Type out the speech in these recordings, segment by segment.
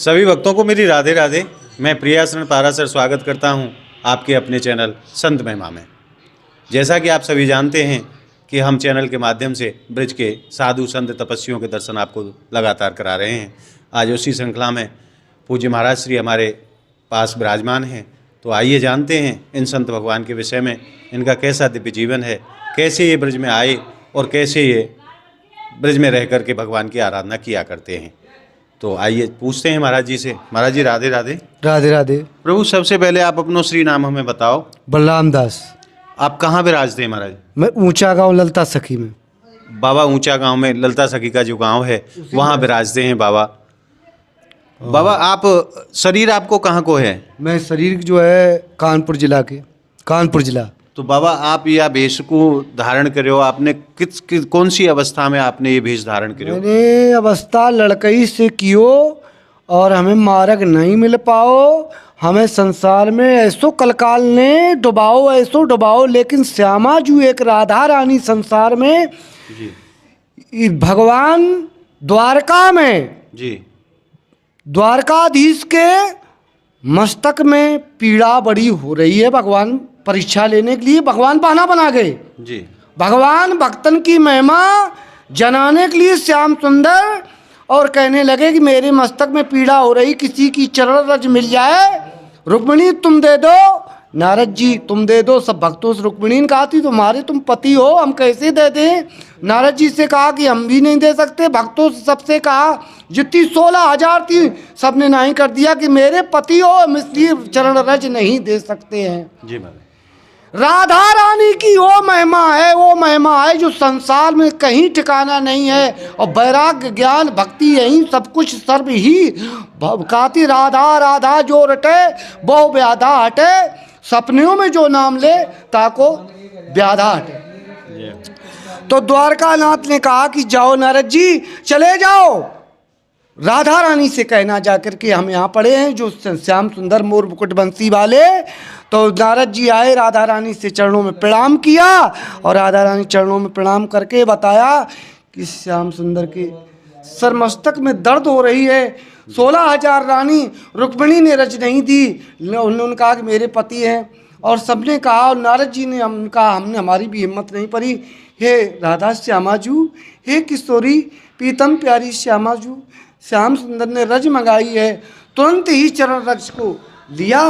सभी भक्तों को मेरी राधे राधे। मैं प्रियाशरण पाराशर स्वागत करता हूं आपके अपने चैनल संत महिमा में। जैसा कि आप सभी जानते हैं कि हम चैनल के माध्यम से ब्रज के साधु संत तपस्वियों के दर्शन आपको लगातार करा रहे हैं। आज उसी श्रृंखला में पूज्य महाराज श्री हमारे पास विराजमान हैं। तो आइए जानते हैं इन संत भगवान के विषय में, इनका कैसा दिव्य जीवन है, कैसे ये ब्रज में आए और कैसे ये ब्रज में रह कर के भगवान की आराधना किया करते हैं। तो आइए पूछते हैं महाराज जी से। महाराज जी राधे राधे। राधे राधे। प्रभु सबसे पहले आप अपनो श्री नाम हमें बताओ। बलराम दास। आप कहाँ विराजते हैं महाराज? मैं ऊंचा गांव ललता सखी में। बाबा ऊंचा गांव में ललता सखी का जो गांव है वहाँ विराजते हैं बाबा। बाबा आप शरीर आपको कहाँ को है? मैं शरीर जो है कानपुर जिला के, कानपुर जिला। तो बाबा आप यह भेष को धारण करे हो, आपने कौन सी अवस्था में आपने ये भेष धारण करे हो? मैंने अवस्था लड़कई से कियो और हमें मार्ग नहीं मिल पाओ। हमें संसार में ऐसो कलकाल ने डुबाओ, ऐसो डुबाओ, लेकिन श्यामा जू एक राधा रानी संसार में जी। भगवान द्वारका में जी। द्वारकाधीश के मस्तक में पीड़ा बड़ी हो रही है। भगवान परीक्षा लेने के लिए भगवान बहाना बना गए। जी। भगवान भक्तन की महिमा जनाने के लिए श्याम सुंदर और कहने लगे कि मेरे मस्तक में पीड़ा हो रही, किसी की चरण रज मिल जाए, रुक्मिणी तुम दे दो, नारद जी तुम दे दो। सब भक्तों से रुक्मिणी ने कहा थी तुम्हारे तुम पति हो, हम कैसे दे दें? नारद जी से कहा कि हम भी नहीं दे सकते। भक्तों से सबसे कहा, जितनी 16,000 थी सबने नहीं कर दिया कि मेरे पति हो, हम इसलिए चरण रज नहीं दे सकते हैं। जी महाराज। राधा रानी की वो महिमा है, वो महिमा है जो संसार में कहीं ठिकाना नहीं है। और वैराग्य ज्ञान भक्ति यही सब कुछ सर्व ही भवकाती। राधा राधा जो रटे वो व्याधा हटे, सपनों में जो नाम ले ताको व्याधा हटे। तो द्वारकानाथ ने कहा कि जाओ नारद जी चले जाओ, राधा रानी से कहना जाकर के हम यहाँ पड़े हैं जो श्याम सुंदर मोर मुकुट बंसी वाले। तो नारद जी आए, राधा रानी से चरणों में प्रणाम किया और राधा रानी चरणों में प्रणाम करके बताया कि श्याम सुंदर के सरमस्तक में दर्द हो रही है। 16,000 रानी रुक्मिणी ने रज नहीं दी। उन्होंने कहा कि मेरे पति हैं और सबने कहा, और नारद जी ने हम कहा हमने हमारी भी हिम्मत नहीं पड़ी। हे राधा श्यामाजू, हे किशोरी पीतम प्यारी श्यामाजू, श्याम सुंदर ने रज मंगाई है। तुरंत ही चरण रज को लिया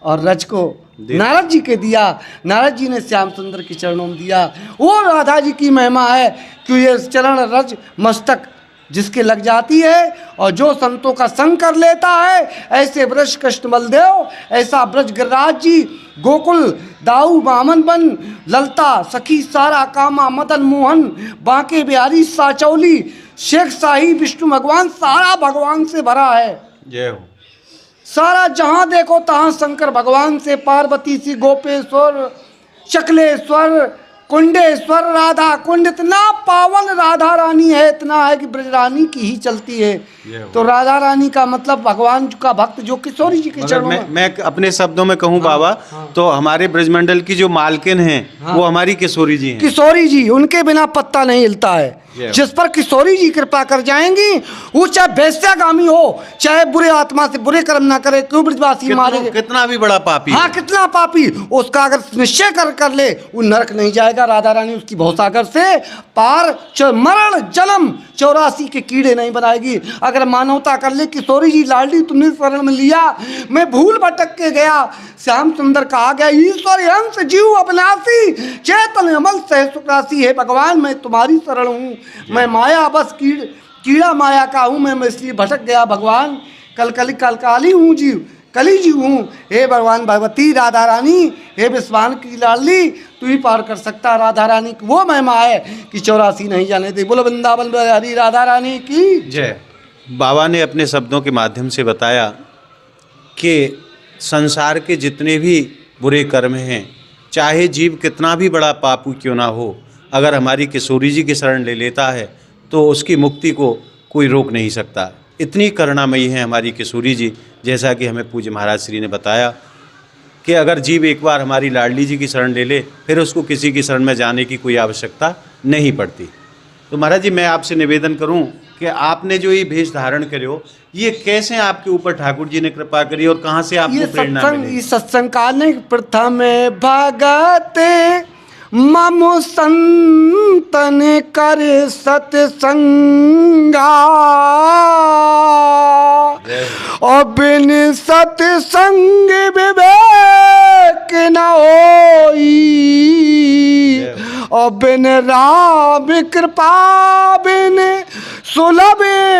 और रज को नारद जी के दिया। नारद जी ने श्याम सुंदर के चरणों में दिया। वो राधा जी की महिमा है कि ये चरण रज मस्तक जिसके लग जाती है और जो संतों का संग कर लेता है, ऐसे ब्रज कृष्ण बलदेव, ऐसा ब्रज गिरिराज जी, गोकुल दाऊ बामन बन, ललता सखी सारा कामा मदन मोहन, बांके बिहारी साचौली, शेख शाही विष्णु भगवान, सारा भगवान से भरा है। जय हो। सारा जहां देखो तहां शंकर भगवान से, पार्वती सी, गोपेश्वर, चकलेश्वर, कुंडेश्वर, राधा कुंड, इतना पावन राधा रानी है, इतना है कि ब्रज रानी की ही चलती है। तो राधा रानी का मतलब भगवान का भक्त जो किशोरी जी के चरणों में। मैं अपने शब्दों में कहूँ बाबा, तो हमारे ब्रजमंडल की जो मालकिन हैं वो हमारी किशोरी जी हैं। किशोरी जी, उनके बिना पत्ता नहीं हिलता है। जिस पर किशोरी जी कृपा कर जाएंगी, वो चाहे वैश्यागामी हो, चाहे बुरे आत्मा से बुरे कर्म ना करे, क्यों ब्रजवासी मारेंगे, कितना भी बड़ा पापी, हाँ कितना पापी, उसका अगर निश्चय कर ले वो नरक नहीं जाएगा। राधा रानी उसकी भवसागर से पार मरण जन्म 84 के कीड़े नहीं बनाएगी। अगर मानवता कर ले, किशोरी जी लाडली तुमने शरण में लिया, मैं भूल भटक के गया। श्याम सुंदर कहा गया, ईश्वर अंश जीव अविनाशी, चेतन अमल सह सुखराशि है। भगवान मैं तुम्हारी शरण हूँ, मैं माया बस कीड़ा माया का हूँ मैं इसलिए भटक गया। भगवान कलकाली हूँ जीव, कली जीव हूँ। हे भगवान भगवती राधा रानी, हे विश्वान की लाडली, तू ही पार कर सकता। राधा रानी की वो महिमा है कि 84 नहीं जाने दे। बोलो वृंदावन बिहारी राधा रानी की जय। बाबा ने अपने शब्दों के माध्यम से बताया कि संसार के जितने भी बुरे कर्म हैं, चाहे जीव कितना भी बड़ा पापी क्यों ना हो, अगर हमारी किशोरी जी की शरण ले लेता है तो उसकी मुक्ति को कोई रोक नहीं सकता। इतनी करुणामयी है हमारी किशोरी जी। जैसा कि हमें पूज्य महाराज श्री ने बताया कि अगर जीव एक बार हमारी लाडली जी की शरण ले ले, फिर उसको किसी की शरण में जाने की कोई आवश्यकता नहीं पड़ती। तो महाराज जी मैं आपसे निवेदन करूं कि आपने जो ये भेष धारण करे हो, ये कैसे आपके ऊपर ठाकुर जी ने कृपा करी और कहाँ से ये आपको प्रेरणा सत्संग मिली? इस सत्संग काल प्रथम भगते ममु संतन कर सत्संगा और बिन सत्संग विवेक न होई और बिन राम कृपा बिन सुलभ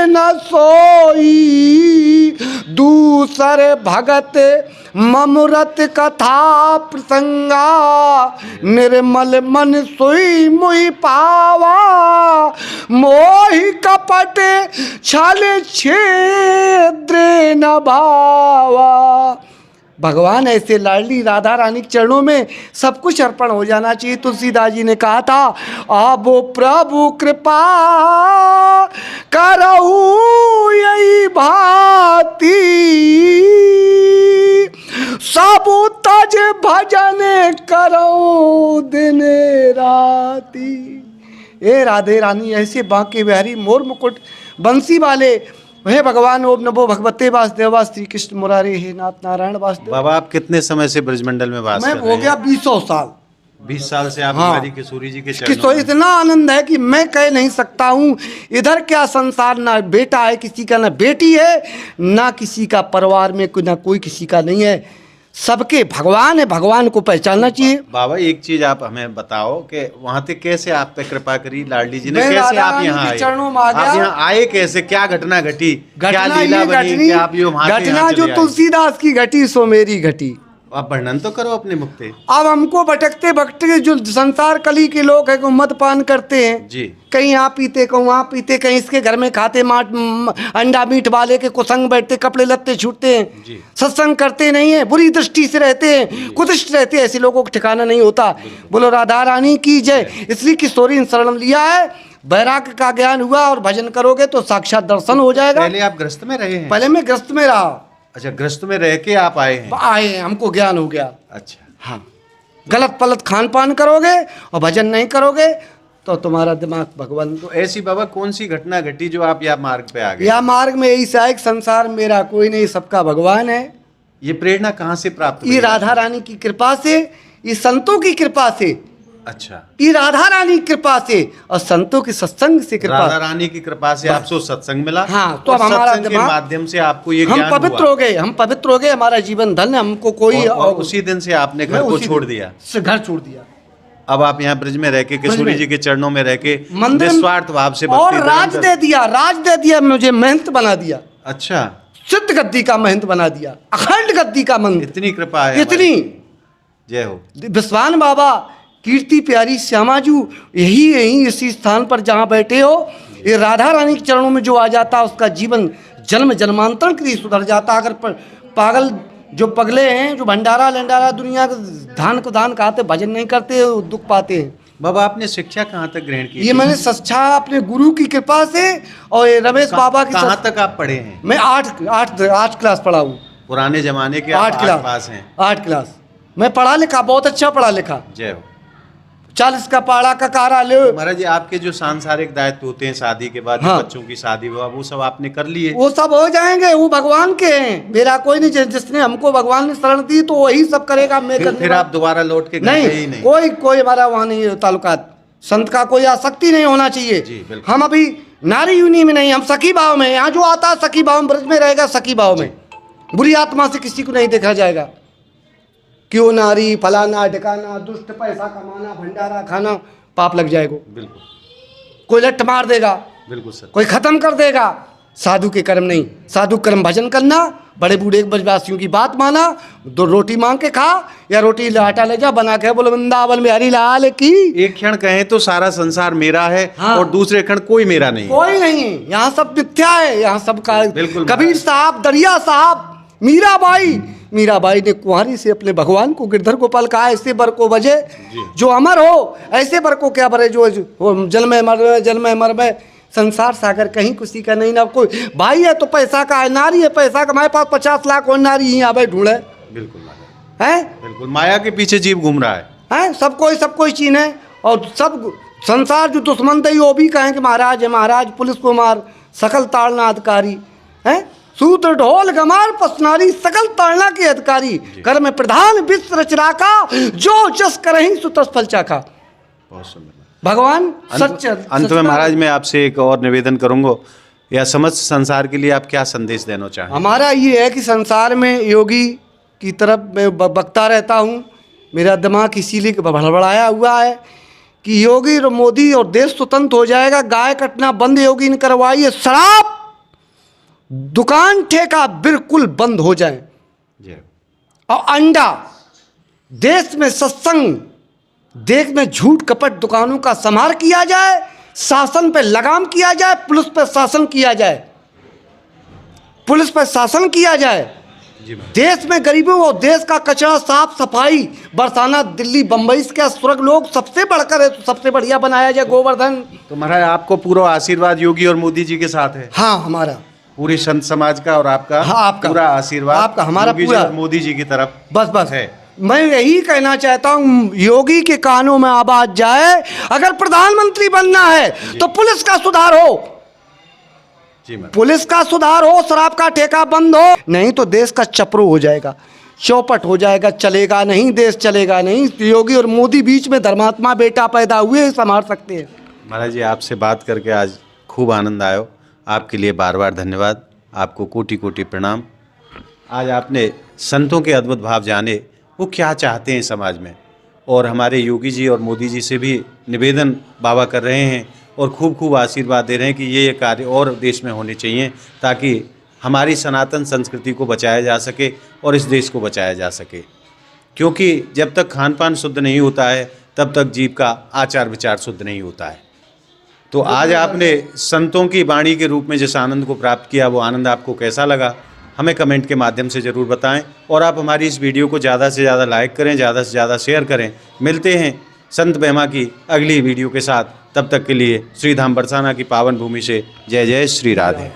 न सोई दूसरे भगत ममुरत कथा प्रसंगा निर्मल मन सोई मुई पावा मोहि कपट छल छिद्र न भावा। भगवान ऐसे लाडली राधा रानी के चरणों में सब कुछ अर्पण हो जाना चाहिए। तुलसीदास जी ने कहा था आबो प्रभु कृपा करहु यही भांति सब तज भजन करो दिन राती। ए राधे रानी ऐसे बांके बिहारी मोर मुकुट बंसी वाले हे भगवान ओम नमो भगवते वासुदेवा श्री कृष्ण मुरारी हे नाथ नारायण वासुदेव। बाबा आप कितने समय से ब्रजमंडल में वास मैं कर हो रहे गया हैं? 20 साल। 20 साल से आप हाँ। हमारी किशोरी जी के कि चरणों तो में। इतना आनंद है कि मैं कह नहीं सकता हूँ। इधर क्या संसार ना बेटा है किसी का, ना बेटी है, ना किसी का परिवार में ना कोई किसी का नहीं है। सबके भगवान है, भगवान को पहचानना चाहिए। बाबा एक चीज आप हमें बताओ कि वहां तक कैसे आप पे कृपा करी लाडली जी ने, मैं कैसे राधा आप रानी यहाँ के आए? चरणों में आ गया। आप यहाँ आए कैसे, क्या घटना घटी, क्या घटना लीला ये बनी घटनी कि आप ये वहां से घटना यहाँ जो चले आए? तुलसीदास की घटी सो मेरी घटी। आप वर्णन तो करो अपने मुख से। अब हमको भटकते भटकते जो संसार कली के लोग हैं, मदपान करते हैं, जी कहीं यहाँ पीते कहीं वहाँ पीते, कहीं इसके घर में खाते अंडा मीट वाले के कुसंग बैठते, कपड़े लत्ते छूटते हैं, जी। सत्संग करते नहीं है, बुरी दृष्टि से रहते हैं, कुतिष्ठ रहते हैं। ऐसे लोगों को ठिकाना नहीं होता। बोलो राधा रानी की जय। इसलिए किशोरी ने शरण लिया है, वैराग्य का ज्ञान हुआ और भजन करोगे तो साक्षात दर्शन हो जाएगा। पहले आप ग्रस्त में रहे हैं? पहले मैं ग्रस्त में रहा, अच्छा, ग्रस्त में रह के आप आए हैं? आए हैं, हमको ज्ञान हो गया। अच्छा, हाँ, गलत पलत खान पान करोगे और भजन नहीं करोगे तो तुम्हारा दिमाग भगवान। तो ऐसी बाबा कौन सी घटना घटी जो आप यह मार्ग पे आ गए? या मार्ग में ऐसा है कि संसार मेरा कोई नहीं, सबका भगवान है। ये प्रेरणा कहाँ से प्राप्त हुई? ये राधा रानी की कृपा से, ये संतों की कृपा से, अच्छा, ये राधा रानी की कृपा से और संतों के सत्संग से राधा कृपा। रानी की कृपा से आपको सत्संग मिला। हाँ, तो और अब हमारा सत्संग के दिमाग- माध्यम से आपको ये हम ज्ञान पवित्र हुआ। हो गए, हम पवित्र हो गए, हमारा जीवन धन्य। हमको कोई और उसी दिन से आपने घर मैं को उसी छोड़ दिन दिया। से घर छोड़ दिया। अब आप यहाँ ब्रज में रह के किशोरी में। जी के चरणों में रह के मंदिर में- निस्वार्थ भाव से और भक्ति राज दे दिया, राज दे दिया, मुझे महंत बना दिया, अच्छा, सिद्ध गद्दी का महंत बना दिया, अखंड गद्दी का महंत। इतनी कृपा है इतनी। हमारी। जय हो। विश्वान बाबा, कीर्ति प्यारी श्यामाजू, यही इसी स्थान पर जहाँ बैठे हो, ये राधा रानी के चरणों में जो आ जाता है उसका जीवन जन्म जन्मांतरण के लिए सुधर जाता। अगर पागल जो पगले हैं, जो भंडारा लंडारा दुनिया के धान को दान खाते, भजन नहीं करते, वो दुख पाते हैं। बाबा आपने शिक्षा कहाँ तक ग्रहण की? ये मैंने शिक्षा अपने गुरु की कृपा से और ये रमेश बाबा की कहाँ तक आप पढ़े हैं? मैं आठ क्लास पढ़ा हूँ। पुराने जमाने के आप 8 आठ क्लास पास हैं। 8 क्लास मैं पढ़ा लिखा, बहुत अच्छा पढ़ा लिखा। जय हो। 40 का पाड़ा का कारा ले। महाराज जी, आपके जो सांसारिक दायित्व होते हैं शादी के बाद, हाँ। बच्चों की शादी विवाह, वो सब आपने कर लिए? वो सब हो जाएंगे, वो भगवान के हैं, मेरा कोई नहीं। जिसने हमको भगवान ने शरण दी तो वही सब करेगा। मैं फिर आप दोबारा लौट के घर गए ही नहीं, कोई हमारा वहाँ नहीं है ताल्लुकात। संत का कोई आसक्ति नहीं होना जी, चाहिए। बिल्कुल। हम अभी नारी यूनि में नहीं, हम सखी भाव में। यहाँ जो आता है सखी भाव में, ब्रज में रहेगा सखी भाव में। बुरी आत्मा से किसी को नहीं देखा जाएगा। क्यों नारी फलाना ढिकाना, दुष्ट पैसा कमाना, भंडारा खाना, पाप लग जाएगा। बिल्कुल कोई लट मार देगा, बिल्कुल सर। कोई खत्म कर देगा। साधु के कर्म नहीं, साधु कर्म भजन करना, बड़े बूढ़े ब्रजवासियों की बात माना, 2 रोटी मांग के खा या रोटी आटा ले जा बना के, बोलो वृंदावन में हरी लाल की। एक क्षण कहें तो सारा संसार मेरा है। हाँ। और दूसरे क्षण कोई मेरा नहीं है। कोई नहीं है यहाँ, सब मिथ्या है यहाँ सब का। बिल्कुल। कबीर साहब, दरिया साहब, मीराबाई ने कुंवारी से अपने भगवान को गिरधर गोपाल कहा, ऐसे बर को बजे जो अमर हो, ऐसे बर को क्या बरे जो जल में मर में। संसार सागर कहीं किसी का नहीं ना। कोई भाई है तो पैसा का है, नारी है पैसा का। हमारे पास 50 लाख और नारी ही आवे ढूंढे। बिल्कुल हैं, बिल्कुल, माया के पीछे जीव घूम रहा है। हैं, सब कोई चीन है। और सब संसार जो दुश्मन थे वो भी कहें कि महाराज है महाराज, पुलिस को मार, सकल ताड़ना अधिकारी हैं। सूत्र ढोल गमार पसनारी सकल ताड़ना के अधिकारी, कर में प्रधान विश्व रचना का, जो जस करहीं सो तस फल चाखा। बहुत सुंदर। भगवान सच्चा। अंत में महाराज मैं आपसे एक और निवेदन करूंगा, या समस्त संसार के लिए आप क्या संदेश देना चाहें? हमारा ये है कि संसार में योगी की तरफ मैं बकता रहता हूँ, मेरा दिमाग इसीलिए भड़बड़ाया हुआ है कि योगी और मोदी और देश स्वतंत्र हो जाएगा, गाय कटना बंद योगी ने करवाई है, शराब दुकान ठेका बिल्कुल बंद हो जाए, जी। और अंडा देश में सत्संग, देश में झूठ कपट दुकानों का संहार किया जाए, शासन पे लगाम किया जाए, पुलिस पे शासन किया जाए, पुलिस पे शासन किया जाए, जी। देश में गरीबों और देश का कचरा साफ सफाई बरसाना, दिल्ली बम्बई से क्या स्वर्ग लोग सबसे बढ़कर है तो सबसे बढ़िया बनाया जाए गोवर्धन। तो महाराज आपको पूरा आशीर्वाद योगी और मोदी जी के साथ है? हाँ, हमारा पूरी संत समाज का और आपका, हाँ, आपका पूरा आशीर्वाद आपका, हमारा योगी जी पूरा और मोदी जी की तरफ बस है। मैं यही कहना चाहता हूँ, योगी के कानों में आवाज जाए, अगर प्रधानमंत्री बनना है तो पुलिस का सुधार हो, जी महाराज। पुलिस का सुधार हो, शराब का ठेका बंद हो, नहीं तो देश का चपरू हो जाएगा, चौपट हो जाएगा, चलेगा नहीं, देश चलेगा नहीं। योगी और मोदी बीच में धर्मात्मा बेटा पैदा हुए, संभाल सकते हैं। महाराज जी आपसे बात करके आज खूब आनंद आयो, आपके लिए बार बार धन्यवाद, आपको कोटि कोटि प्रणाम। आज आपने संतों के अद्भुत भाव जाने, वो क्या चाहते हैं समाज में, और हमारे योगी जी और मोदी जी से भी निवेदन बाबा कर रहे हैं और खूब खूब आशीर्वाद दे रहे हैं कि ये कार्य और देश में होने चाहिए, ताकि हमारी सनातन संस्कृति को बचाया जा सके और इस देश को बचाया जा सके। क्योंकि जब तक खान पान शुद्ध नहीं होता है तब तक जीव का आचार विचार शुद्ध नहीं होता है। तो आज आपने संतों की वाणी के रूप में जिस आनंद को प्राप्त किया, वो आनंद आपको कैसा लगा हमें कमेंट के माध्यम से ज़रूर बताएं, और आप हमारी इस वीडियो को ज़्यादा से ज़्यादा लाइक करें, ज़्यादा से ज़्यादा शेयर करें। मिलते हैं संत महिमा की अगली वीडियो के साथ, तब तक के लिए श्री धाम बरसाना की पावन भूमि से जय जय श्री राधे।